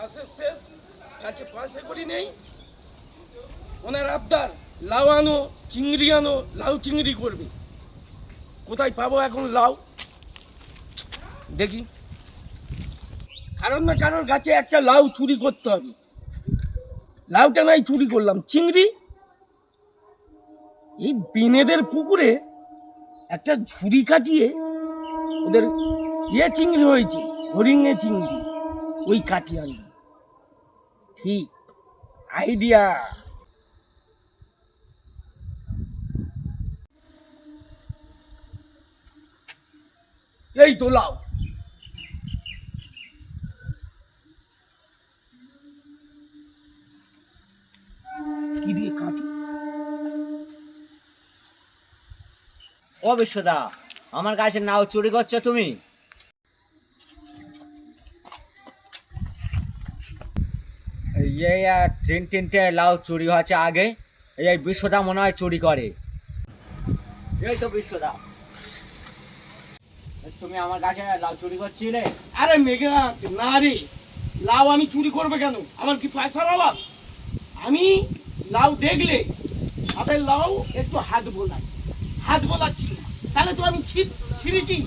মাসের শেষ, কাছে পয়সা করি নেই। ওনার আবদার লাউ আনো, চিংড়ি আনো, লাউ চিংড়ি করবে। কোথায় পাবো এখন লাউ? দেখি, কারোর না কারোর গাছে একটা লাউ চুরি করতে হবে। লাউটা নাই চুরি করলাম, চিংড়ি এই বেনেদের পুকুরে একটা ঝুড়ি কাটিয়ে ওদের চিংড়ি হয়েছে, হরিণে চিংড়ি, ওই কাটিয়ে আনবো। ঠিক আইডিয়া। এই তো লাউ। কি দিয়ে কাটি? ও বিশ্বদা, আমার গাছের নাও চুরি করছো তুমি? তিনটে লাউ চুরি হয়েছে আগে। এই বিশ্বদা মনে হয় চুরি করে। এই তো বিশ্বদা, তুমি আমার গাছে লাউ চুরি করছিলে? আরে মেঘনাথ, না রে, লাউ আমি চুরি করবে কেন? আমার কি পয়সার অভাব? আমি লাউ দেখলে তাদের লাউ একটু হাত বোলাই, হাত বোলাচ্ছিল, তাহলে তো আমি ছিঁড়েছি।